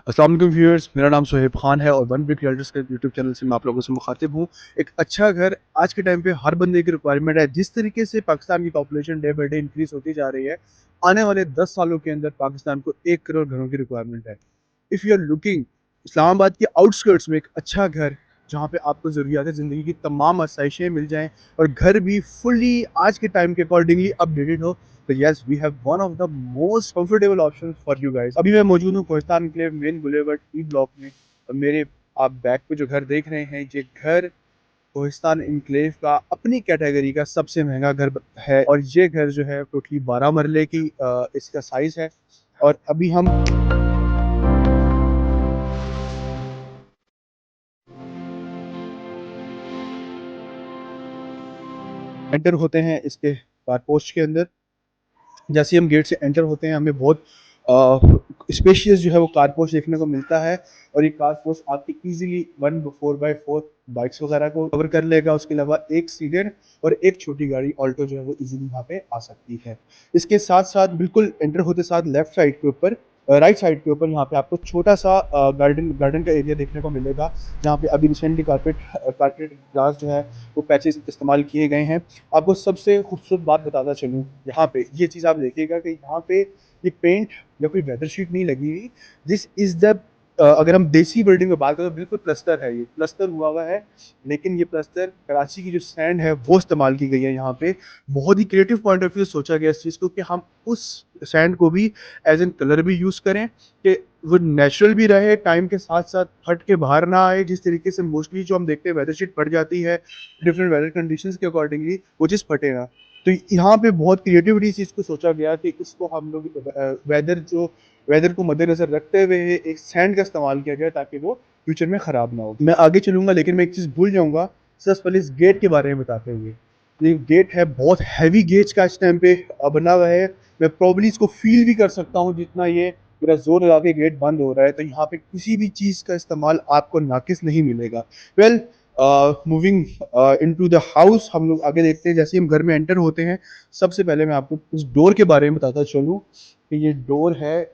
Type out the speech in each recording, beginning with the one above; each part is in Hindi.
अस्सलाम वालेकुम व्यूअर्स, मेरा नाम सोहेब खान है और वन ब्रिक रियल्टर्स के यूट्यूब चैनल से मैं आप लोगों से मुखातिब हूँ। एक अच्छा घर आज के टाइम पे हर बंदे की रिक्वायरमेंट है। जिस तरीके से पाकिस्तान की population day by day increase होती जा रही है, आने वाले 10 सालों के अंदर पाकिस्तान को 1 करोड़ घरों की रिक्वायरमेंट है। If you are looking Islamabad के आउटस्कर्ट्स में एक अच्छा घर, जहाँ पे आपको ज़रूरियात ज़िंदगी की तमाम आसाइशें मिल जाएँ और घर भी फुली आज के टाइम के अकॉर्डिंगली अपडेटेड हो, तो yes we have one of the most comfortable options for you guys. अभी मैं मौजूद हूँ Kohistan enclave main boulevard E block में और मेरे आप बैक पे जो घर देख रहे हैं, ये घर कोहिस्तान एनक्लेव का अपनी कैटेगरी का सबसे महंगा घर है और ये घर जो है टोटली 12 मरले की इसका साइज है। और अभी हम एंटर होते हैं इसके कार पोस्ट के अंदर। जैसे ही हम गेट से एंटर होते हैं, हमें बहुत स्पेशियस जो है वो कार पोस्ट देखने को मिलता है और ये कार पोस्ट आपकी इजीली 1/4x4 बाइक्स वगैरह को कवर कर लेगा। उसके अलावा एक सीडर और एक छोटी गाड़ी ऑल्टो जो है वो इजीली यहाँ पे आ सकती है। इसके साथ साथ बिल्कुल एंटर होते साथ लेफ्ट साइड के ऊपर राइट साइड के ऊपर यहाँ पे आपको छोटा सा गार्डन गार्डन का एरिया देखने को मिलेगा, जहाँ पे अभी रिसेंटली कारपेट ग्लास जो है वो पैचेस इस्तेमाल किए गए हैं। आपको सबसे खूबसूरत बात बताता चलूँ, यहाँ पे ये चीज़ आप देखिएगा कि यहाँ पे ये पेंट या कोई वेदर शीट नहीं लगी हुई। दिस इज़ द अगर हम देसी बिल्डिंग में बात करें तो बिल्कुल प्लस्तर है, ये प्लस्तर हुआ हुआ है, लेकिन ये प्लस्तर कराची की जो सैंड है वो इस्तेमाल की गई है यहाँ पे। बहुत ही क्रिएटिव पॉइंट ऑफ व्यू सोचा गया इस चीज़ को कि हम उस सैंड को भी एज एन कलर भी यूज़ करें कि वो नेचुरल भी रहे, टाइम के साथ साथ फट के बाहर ना आए। जिस तरीके से मोस्टली जो हम देखते हैं वेदर शीट फट जाती है डिफरेंट वेदर कंडीशंस के अकॉर्डिंगली, वो चीज़ फटे ना। तो यहाँ पे बहुत क्रिएटिविटी इस चीज़ को सोचा गया कि इसको हम लोग वेदर को मद्देनजर रखते हुए एक सैंड का इस्तेमाल किया गया ताकि वो फ्यूचर में ख़राब ना हो। मैं आगे चलूँगा लेकिन मैं एक चीज़ भूल जाऊँगा सबसे पहले इस गेट के बारे में बताते हुए। ये गेट है बहुत हैवी गेज का इस टाइम पे बना हुआ है। मैं प्रॉब्ली इसको फील भी कर सकता हूँ जितना ये मेरा जोर लगा के गेट बंद हो रहा है, तो यहाँ पे किसी भी चीज़ का इस्तेमाल आपको नाकिस नहीं मिलेगा। Well, moving into the house, हम लोग आगे देखते हैं। जैसे ही हम घर में एंटर होते हैं, सबसे पहले मैं आपको उस डोर के बारे में बताता चलूँ कि ये डोर है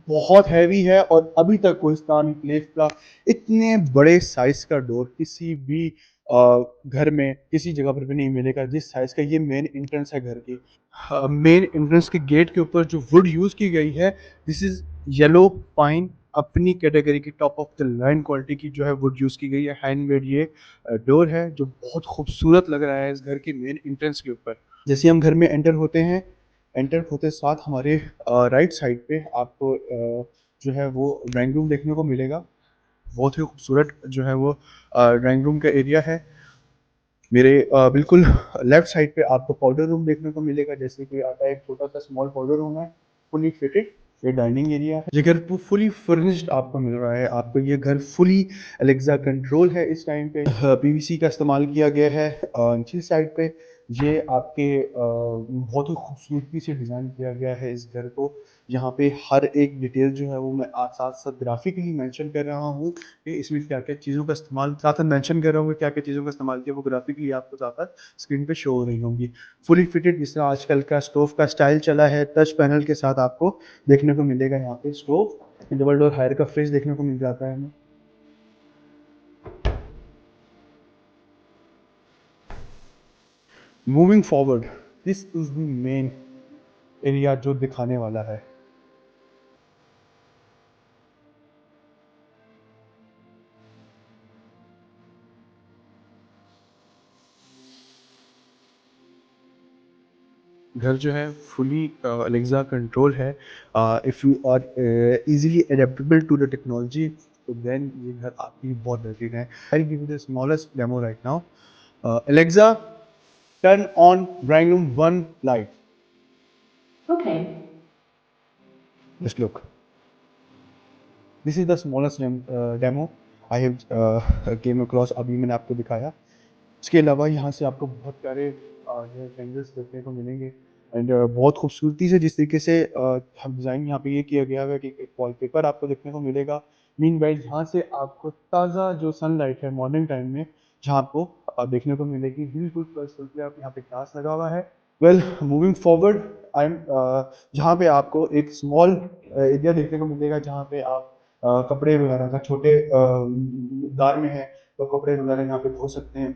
बहुत हैवी है और अभी तक कोहिस्तान एनक्लेव का इतने बड़े साइज का डोर किसी भी घर में किसी जगह पर भी नहीं मिलेगा जिस साइज का ये मेन एंट्रेंस है घर की। मेन एंट्रेंस के गेट के ऊपर जो वुड यूज की गई है, दिस इज येलो पाइन, अपनी कैटेगरी की top of the line quality की जो है वुड यूज की गई है। हैंडमेड ये डोर है जो बहुत खूबसूरत लग रहा है इस घर की मेन एंट्रेंस के ऊपर। जैसे हम घर में एंटर होते हैं, एंटर होते साथ हमारे राइट साइड पे आपको जो है वो ड्राइंग रूम देखने को मिलेगा। बहुत ही खूबसूरत जो है वो ड्राइंग रूम का एरिया है। मेरे बिल्कुल लेफ्ट साइड पे आपको पाउडर रूम देखने को मिलेगा, जैसे कि आता है एक छोटा सा स्मॉल पाउडर रूम है, फुली फिटेड। ये डाइनिंग एरिया है। ये घर फुली फर्निश्ड आपको मिल रहा है। आपको ये घर फुली एलेक्सा कंट्रोल है। इस टाइम पे पीवीसी का इस्तेमाल किया गया है नीचे साइड पे। ये आपके बहुत ही खूबसूरती से डिज़ाइन किया गया है इस घर को। यहाँ पे हर एक डिटेल जो है वो मैं साथ साथ ग्राफिकली मेंशन कर रहा हूँ कि इसमें क्या-क्या चीज़ों का इस्तेमाल, साथ साथ मेंशन कर रहा हूँ कि क्या-क्या चीज़ों का इस्तेमाल किया, वो ग्राफिकली आपको साथ साथ स्क्रीन पे शो हो रही होंगी। फुली फिटेड, जिस तरह आजकल का स्टोव का स्टाइल चला है, टच पैनल के साथ आपको देखने को मिलेगा यहाँ पे स्टोव। डबल डोर हायर का फ्रिज देखने को मिल जाता है हमें। Moving forward, this is the main area जो दिखाने वाला है। घर जो है फुली अलेक्सा कंट्रोल है। If you are easily adaptable to the technology, तो देन ये घर आपकी बहुत बेहतरीन है। I give you the smallest demo right now. Alexa, turn on drawing room one light. Okay. Just look, this is the smallest demo I have came across. अभी मैंने आपको दिखाया। इसके अलावा यहाँ से आपको बहुत प्यारे जो है एंगल्स देखने को मिलेंगे एंड बहुत खूबसूरती से जिस तरीके से हम डिज़ाइन यहाँ पे ये किया गया है कि एक वॉलपेपर आपको देखने को मिलेगा। मीनवाइल यहाँ से आपको ताज़ा जो सनलाइट है मॉर्निंग टाइम में जहाँ आपको देखने को मिलेगी। बिल्कुल प्लस आप यहाँ पे ग्लास लगा हुआ है। Well, moving forward, I am जहाँ पे आपको एक स्मॉल एरिया देखने को मिलेगा जहाँ पे आप कपड़े वगैरह का छोटे दार में है तो कपड़े वगैरह यहाँ पे धो सकते हैं।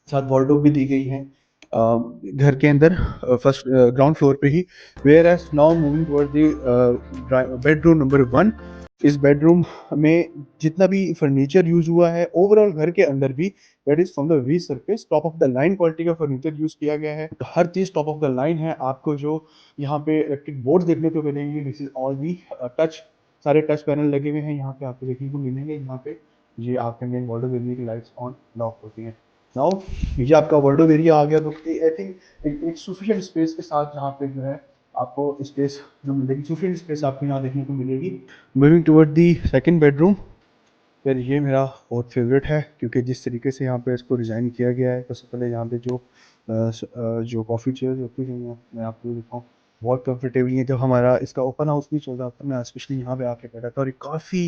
साथ वार्डरोब भी दी गई है घर के अंदर फर्स्ट ग्राउंड फ्लोर पे ही। Where as now moving toward the bedroom number 1। इस बेडरूम में जितना भी फर्नीचर यूज हुआ है ओवरऑल घर के अंदर भी that is from the V surface top of the line quality का फर्नीचर यूज किया गया है। तो हर चीज टॉप ऑफ द लाइन है। आपको जो यहाँ पे इलेक्ट्रिक बोर्ड देखने को मिलेंगे this is all the touch, सारे टच पैनल लगे हुए हैं यहाँ पे आपको देखने को मिलेंगे। यहाँ पे ये आपके मेन वॉल्डो की लाइट्स ऑन ऑफ होती हैं। नाउ ये आपका वर्डोव एरिया आ गया तो आई थिंक एक सफिशिएंट स्पेस के साथ यहाँ पे जो है आपको स्पेस जो मिलेगी, सफिशिएंट स्पेस आपको यहाँ देखने को मिलेगी। Moving toward the second bedroom, फिर ये मेरा बहुत फेवरेट है क्योंकि जिस तरीके से यहाँ पे इसको डिज़ाइन किया गया है। सबसे पहले यहाँ पे जो कॉफ़ी चेयर होती है मैं आपको दिखाऊँ, बहुत कंफर्टेबली है। जब हमारा इसका ओपन हाउस नहीं चल रहा था मैं स्पेशली यहाँ पे आके बैठा था और ये काफ़ी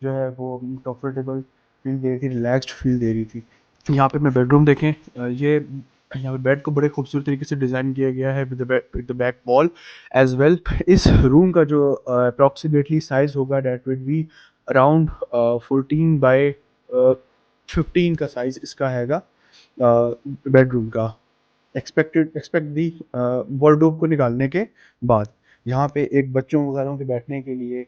जो है वो कंफर्टेबल फील दे रही थी, रिलैक्स्ड फील दे रही थी। यहाँ पे मैं बेडरूम देखें, ये यहाँ पे बेड को बड़े खूबसूरत तरीके से डिज़ाइन किया गया है with the back wall as well. इस रूम का जो अप्रॉक्सीमेटली साइज होगा that will be around 14 by 15 का साइज इसका हैगा बेडरूम का। एक्सपेक्ट दी वार्डरोब को निकालने के बाद यहाँ पे एक बच्चों वगैरह के बैठने के लिए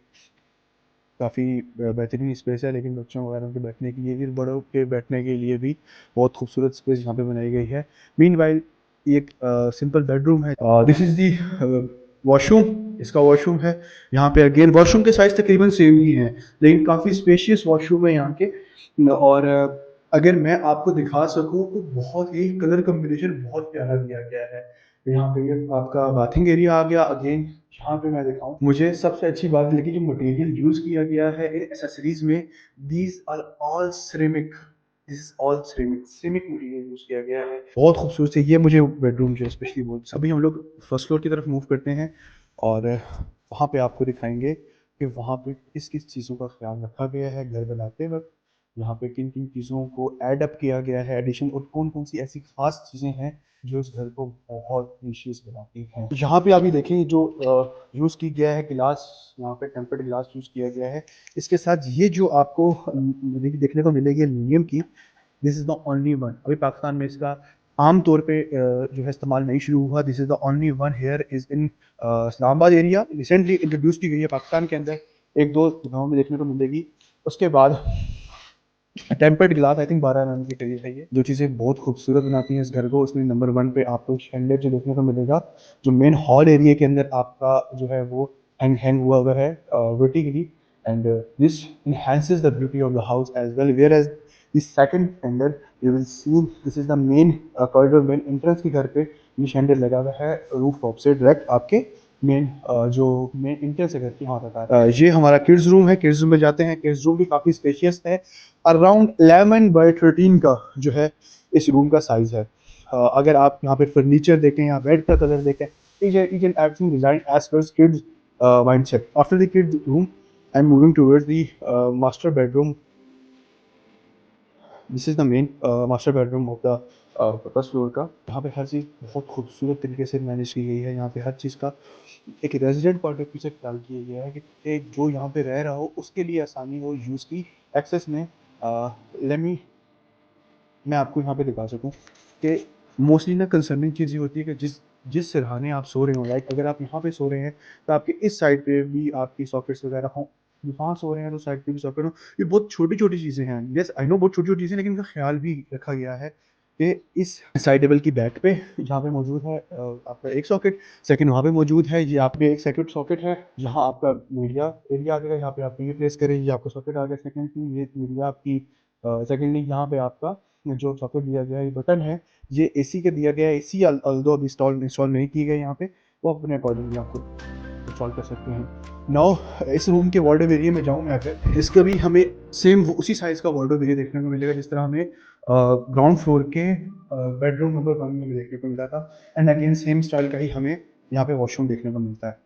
काफ़ी बेहतरीन स्पेस है, लेकिन बच्चों वगैरह के बैठने के लिए भी, बड़ों के बैठने के लिए भी बहुत खूबसूरत स्पेस यहाँ पे बनाई गई है। मीनवाइल ये एक सिंपल बेडरूम है। दिस इज़ दी वॉशरूम, इसका वॉशरूम है। यहाँ पे अगेन वॉशरूम के साइज तकरीबन सेम ही है लेकिन काफ़ी स्पेशियस वॉशरूम है यहाँ के। और अगर मैं आपको दिखा सकूँ तो बहुत ही कलर कम्बिनेशन बहुत प्यारा दिया गया है। यहाँ पे ये आपका बाथिंग एरिया आ गया। अगेन यहाँ पे मैं दिखाऊं, मुझे सबसे अच्छी बात लगी जो मटेरियल यूज किया गया है इन एक्सेसरीज में, these are all ceramic, this is all ceramic material use किया गया है। बहुत खूबसूरत है ये, मुझे बेडरूम जो स्पेशली बहुत। अभी हम लोग फर्स्ट फ्लोर की तरफ मूव करते हैं और वहाँ पे आपको दिखाएंगे कि वहाँ पे किस किस चीज़ों का ख्याल रखा गया है घर बनाते वक्त। यहाँ पे किन किन चीज़ों को ऐड अप किया गया है, एडिशन, और कौन कौन सी ऐसी खास चीज़ें हैं जो इस घर को बहुत प्रीशियस बनाती हैं। यहाँ पे अभी देखें जो यूज़ की गया है गिलास, यहाँ पे टेम्पर्ड गिलास यूज़ किया गया है। इसके साथ ये जो आपको देखने को मिलेगी एल्यूमिनियम की, this is the only one. अभी पाकिस्तान में इसका आम तौर पे जो है इस्तेमाल नहीं शुरू हुआ। This is the only one here is in Islamabad area, recently introduce की गई है पाकिस्तान के अंदर, एक दो जगहों में देखने को मिलेगी। उसके बाद tempered glass I think 12 mm की करीब है ये, जो चीज़ें बहुत खूबसूरत बनाती हैं इस घर को। उसमें नंबर 1 पे आपको शैंडलियर जो देखने को मिलेगा, जो मेन हॉल एरिया के अंदर आपका जो है वो हैंग हुआ है vertically, and this enhances the beauty of the house as well, whereas the second chandelier you will see this is the main corridor, main entrance के घर पे ये शैंडलियर लगा हुआ है रूफ टॉप से डायरेक्ट आपके मेन जो मेन इंट्रेंस है घर की, वहाँ तक ये हमारा किड्स रूम है। किड्स रूम में जाते हैं। किड्स रूम भी काफ़ी स्पेशियस है, अराउंड 11 by 13 का जो है इस रूम का साइज है। अगर आप यहाँ पे फर्नीचर देखें या बेड का कलर देखें, each and everything designed as per kids mindset. After the kids room, I'm moving towards the master bedroom. This is the main master bedroom of the first floor का। यहाँ पे हर चीज़ बहुत खूबसूरत तरीके से मैनेज की गई है। यहाँ पे हर चीज़ का एक रेजिडेंट पॉइंट ऑफ व्यू से ख्याल किया गया है कि जो यहाँ पे रह रहा हो उसके लिए आसानी हो यूज़ की एक्सेस में। लेमी मैं आपको यहाँ पे दिखा सकूँ कि मोस्टली ना कंसर्निंग चीज़ ये होती है कि जिस सिरहाने आप सो रहे हो, लाइक अगर आप यहाँ पे सो रहे हैं तो आपके इस साइड पे भी आपकी सॉकेट्स वगैरह हों, वहाँ सो रहे हैं तो साइड पे भी सॉकेट हो। ये बहुत छोटी छोटी चीज़ें हैं, यस आई नो बहुत छोटी छोटी चीज़ें, लेकिन इनका ख्याल भी रखा गया है कि इस साइड टेबल की बैक पे जहाँ पे मौजूद है आपका एक सॉकेट, सेकंड वहाँ पे मौजूद है, ये आपके एक सेकंड सॉकेट है जहाँ आपका मीडिया एरिया आ गया, यहाँ पे आप टीवी प्लेस करें, ये आपका सॉकेट आ गया सेकंड, ये मीडिया आपकी सेकेंडली यहाँ पे आपका जो सॉकेट दिया गया है, ये बटन है, ये एसी का दिया गया है। एसी अल्दो अभी इंस्टॉल नहीं की गई यहाँ पे, वो अपने अकॉर्डिंगली आपको इंस्टॉल कर सकते हैं। नाउ इस रूम के वार्डरोब एरिया में जाऊँ मैं, अगर इसका भी हमें सेम उसी साइज़ का वार्डरोब एरिया देखने को मिलेगा जिस तरह हमें ग्राउंड फ्लोर के बेडरूम नंबर 1 में देखने को मिला था। एंड अगेन सेम स्टाइल का ही हमें यहाँ पे वॉशरूम देखने को मिलता है।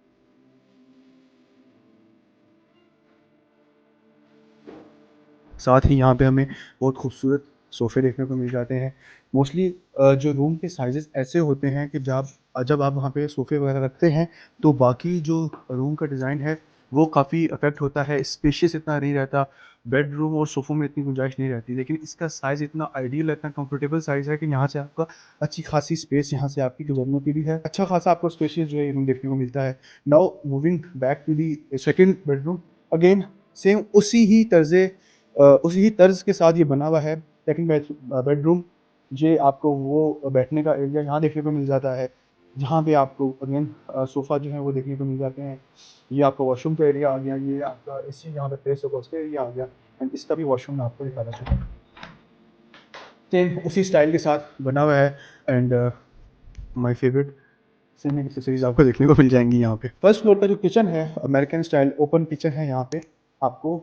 साथ ही यहाँ पे हमें बहुत खूबसूरत सोफ़े देखने को मिल जाते हैं। मोस्टली जो रूम के साइज़ेस ऐसे होते हैं कि जब आप वहाँ पे सोफ़े वगैरह रखते हैं तो बाकी जो रूम का डिज़ाइन है वो काफ़ी अफेक्ट होता है। स्पेशियस इतना नहीं रहता, बेडरूम और सोफ़ों में इतनी गुंजाइश नहीं रहती, लेकिन इसका साइज़ इतना आइडियल है, इतना कंफर्टेबल साइज़ है कि यहाँ से आपका अच्छी खासी स्पेस यहाँ से आपकी गुज़रने की भी है। अच्छा खासा आपको स्पेशियस जो है रूम देखने को मिलता है। Now moving back to the second bedroom, again same उसी ही तर्ज के साथ ये बना हुआ है। सेकंड बेडरूम, ये आपको वो बैठने का एरिया यहाँ देखने को मिल जाता है, जहाँ पे आपको अगेन सोफ़ा जो है वो देखने को मिल जाते हैं। ये आपका वॉशरूम का एरिया आ गया, ये आपका एसी यहाँ पे प्लेस होगा उसका एरिया आ गया, एंड इसका भी वॉशरूम मैं आपको दिखाना चाहूँगा। सेम उसी स्टाइल के साथ बना हुआ है, and my favourite same accessories आपको देखने को मिल जाएंगी यहाँ पे। फर्स्ट फ्लोर का जो किचन है, अमेरिकन स्टाइल ओपन किचन है यहाँ पे, आपको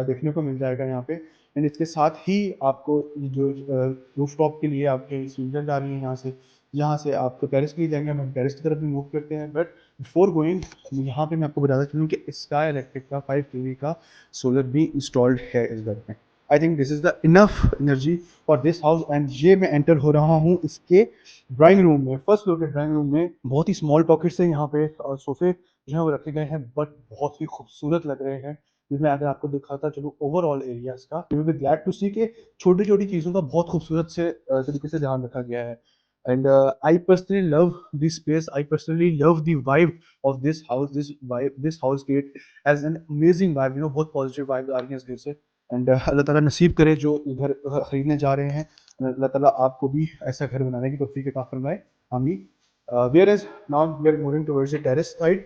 देखने को मिल जाएगा यहाँ पे। एंड इसके साथ ही आपको ये जो रूफ टॉप के लिए आपके सीढ़ियाँ जा रही हैं यहाँ से आपको टेरेस के लिए जाएंगे, हम टेरेस की तरफ भी मूव करते हैं। बट बिफोर गोइंग, यहाँ पे मैं आपको बताना चाहूँ कि स्काई इलेक्ट्रिक का 5 kW का सोलर भी इंस्टॉल्ड है इस घर में। I think this is the enough energy for this house, and ये मैं एंटर हो रहा हूँ इसके ड्राइंग रूम में। फर्स्ट फ्लोर के ड्राइंग रूम में बहुत ही स्मॉल पॉकेट्स हैं यहाँ पे, और सोफे जो है वो रखे गए हैं, बट बहुत ही खूबसूरत लग रहे हैं। जिसमें अगर आपको दिखाता चलूँ ओवरऑल एरिया का, you will be glad to see के छोटी छोटी चीज़ों का बहुत खूबसूरत से तरीके से ध्यान रखा गया है। And I personally love this space, I personally love the vibe of this house, this house get as an amazing vibe, बहुत पॉजिटिव वाइब आ रही है इस घर से। एंड अल्लाह ताला नसीब करे जो घर खरीदने जा रहे हैं, अल्लाह ताला आपको भी ऐसा घर बनाने की तौफीक अता फरमाए, आमीन। Where is now we are moving towards the terrace side.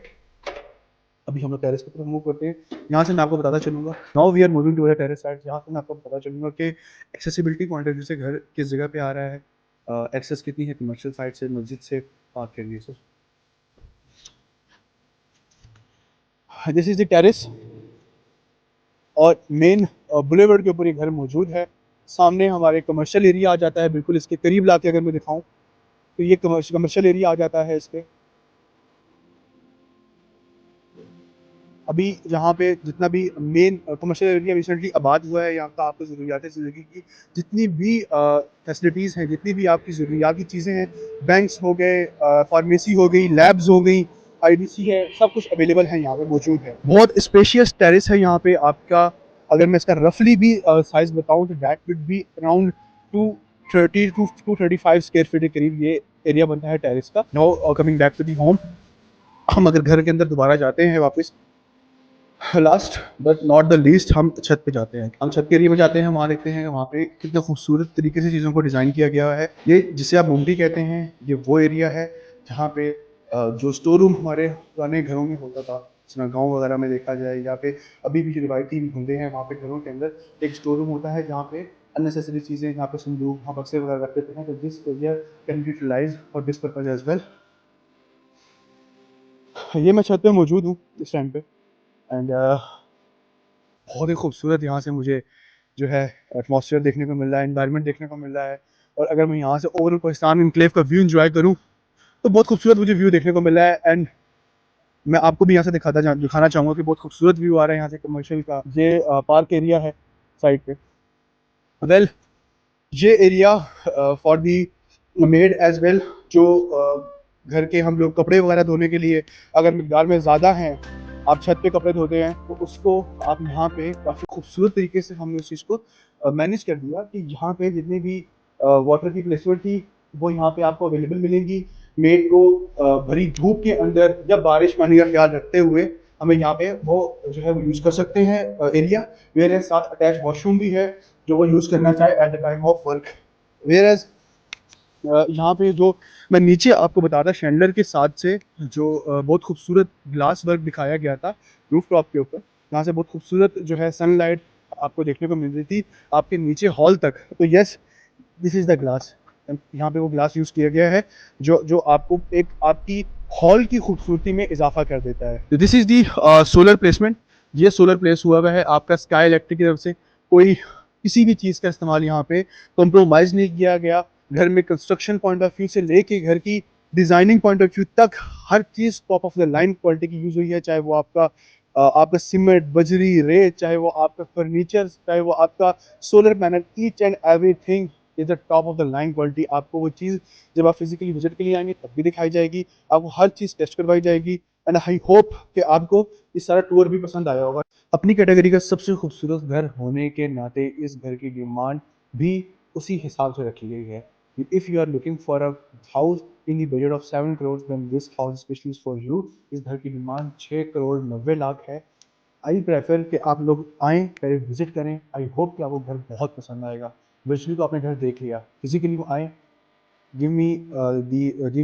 अभी हम लोग टेरेस की तरफ मूव करते हैं। यहाँ से मैं आपको बताता चलूँगा, now we are moving towards the terrace side. यहाँ से मैं आपको बताता चलूँगा कि एक्सेसिबिलिटी पॉइंट ऑफ व्यू से घर किस जगह पे आ रहा है, एक्सेस कितनी है कमर्शियल साइड से, मस्जिद से, पार्क एरिया से। दिस इज द टेरेस, और मेन बुलेवर्ड के ऊपर ये घर मौजूद है। सामने हमारे कमर्शियल एरिया आ जाता है, बिल्कुल इसके करीब ला के अगर मैं दिखाऊँ तो ये कमर्शियल एरिया आ जाता है इसके। अभी यहाँ पे जितना भी मेन कमर्शियल एरिया रिसेंटली आबाद हुआ है, यहाँ का आपको ज़रूरियात ज़िंदगी की जितनी भी फैसिलिटीज़ हैं, जितनी भी आपकी ज़रूरियात की चीज़ें हैं, बैंक्स हो गए, फार्मेसी हो गई, लैब्स हो गई, आईडीसी है, सब कुछ अवेलेबल है यहाँ पे मौजूद है। बहुत स्पेशियस टेरेस है यहाँ पे आपका। अगर मैं इसका रफली भी साइज़ बताऊँ तो that would be around 230 to 235 square feet के करीब ये एरिया बनता है टेरेस का। Now coming back to the home, हम अगर घर के अंदर दोबारा जाते हैं वापस, last but not the least, हम छत पे जाते हैं। हम छत के एरिया में जाते हैं, वहाँ देखते हैं वहाँ पे कितना खूबसूरत तरीके से चीज़ों को डिज़ाइन किया गया है। ये जिसे आप मुंडी कहते हैं, ये वो एरिया है जहाँ पे जो स्टोर रूम हमारे पुराने घरों में होता था, जिसमें गाँव वगैरह में देखा जाए, या फिर अभी भी जो रिवायती धंधे हैं, वहाँ पे घरों के अंदर एक स्टोर रूम होता है जहाँ पे अननेसेसरी चीज़ें, यहाँ पे संदूक, वहाँ बक्से वगैरह रख देते हैं। तो this area can be utilized for this purpose as well. ये मैं छत पे मौजूद हूँ इस टाइम पे, एंड बहुत ही खूबसूरत यहाँ से मुझे जो है एटमॉस्फेयर देखने को मिल रहा है, एनवायरनमेंट देखने को मिल रहा है। और अगर मैं यहाँ से ओवरऑल पाकिस्तान इनक्लेव का व्यू एंजॉय करूँ तो बहुत खूबसूरत मुझे व्यू देखने को मिल रहा है। एंड मैं आपको भी यहाँ से दिखाना चाहूँगा कि बहुत खूबसूरत व्यू आ रहा है यहाँ से कमर्शियल का। ये पार्क एरिया है साइड पे। वेल, ये area for the maid as well, जो घर के हम लोग कपड़े वगैरह धोने के लिए अगर मिकदार में ज़्यादा हैं, आप छत पे कपड़े धोते हैं, तो उसको आप यहाँ पे काफ़ी खूबसूरत तरीके से हमने उस चीज़ को मैनेज कर दिया कि यहाँ पे जितनी भी वाटर की प्लेसमेंट थी वो यहाँ पे आपको अवेलेबल मिलेंगी। मेड को भरी धूप के अंदर या बारिश पानी का ख्याल रखते हुए हमें यहाँ पे वो जो है वो यूज़ कर सकते हैं एरिया। मेरे साथ अटैच वॉशरूम भी है जो वो यूज़ करना चाहे at the time of work. Whereas यहाँ पे जो मैं नीचे आपको बता रहा शैंडलर के साथ से जो बहुत खूबसूरत ग्लास वर्क दिखाया गया था रूफ टॉप के ऊपर, यहाँ से बहुत खूबसूरत जो है सनलाइट आपको देखने को मिल रही थी आपके नीचे हॉल तक। तो yes, this is the glass, यहाँ पे वो ग्लास यूज़ किया गया है जो जो आपको एक आपकी हॉल की खूबसूरती में इजाफा कर देता है। This is the solar placement, ये सोलर प्लेस हुआ है आपका स्काई इलेक्ट्रिक की तरफ से। कोई किसी भी चीज़ का इस्तेमाल यहाँ पे कॉम्प्रोमाइज़ नहीं किया गया। घर में कंस्ट्रक्शन पॉइंट ऑफ व्यू से लेके घर की डिज़ाइनिंग पॉइंट ऑफ व्यू तक हर चीज़ top of the line quality की यूज़ हुई है। चाहे वो आपका सीमेंट, बजरी, रेत, चाहे वो आपका फर्नीचर, चाहे वो आपका solar panel, each and everything is the top of the line quality. आपको वो चीज़ जब आप फिजिकली विजिट के लिए आएंगे तब भी दिखाई जाएगी, आपको हर चीज़ टेस्ट करवाई जाएगी। एंड आई होप कि आपको इस सारा टूर भी पसंद आया होगा। अपनी कैटेगरी का सबसे खूबसूरत घर होने के नाते इस घर की डिमांड भी उसी हिसाब से रखी गई है। If you are looking for a house in the budget of 7 crore then this house specially for you. इस घर की डिमांड 6 करोड़ 90 लाख है। आई प्रेफर कि आप लोग आएँ, पहले विज़िट करें। आई होप कि आपको घर बहुत पसंद आएगा। विजुअली तो आपने घर देख लिया, फिज़िकली आएँ, give me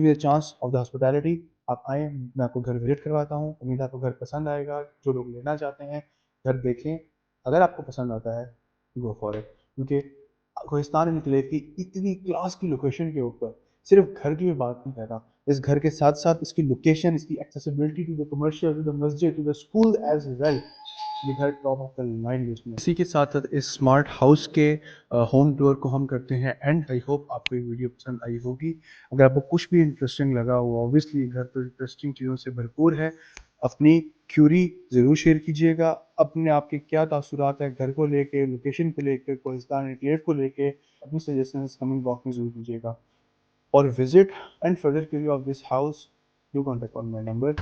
the chance of the hospitality. आप आएँ, मैं आपको घर विज़िट करवाता हूँ। उम्मीद है आपको घर पसंद आएगा। जो लोग लेना चाहते हैं, घर देखें। अगर आपको पसंद आता है, गो फॉर इट। क्योंकि कोहिस्तान एन्क्लेव की इतनी क्लास की लोकेशन के ऊपर सिर्फ घर की मैं बात नहीं कर रहा। इस घर के साथ-साथ इसकी लोकेशन, इसकी accessibility to the commercial, to the masjid, to the school as well, ये घर top of the line list में। इसी के साथ-साथ इस स्मार्ट हाउस के होम टूर को हम करते हैं एंड आई होप आपको ये वीडियो पसंद आई होगी। अगर आपको कुछ भी इंटरेस्टिंग लगा हो, ऑब्वियसली घर तो इंटरेस्टिंग चीज़ों से भरपूर है। अपनी क्यूरी ज़रूर शेयर कीजिएगा। अपने आपके क्या तासुरात हैं घर को लेके, लोकेशन को लेके, कोहिस्तान एन्क्लेव को लेके, अपनी सजेशंस कमेंट बॉक्स में ज़रूर दीजिएगा। For visit and further query of this house, do contact on my number.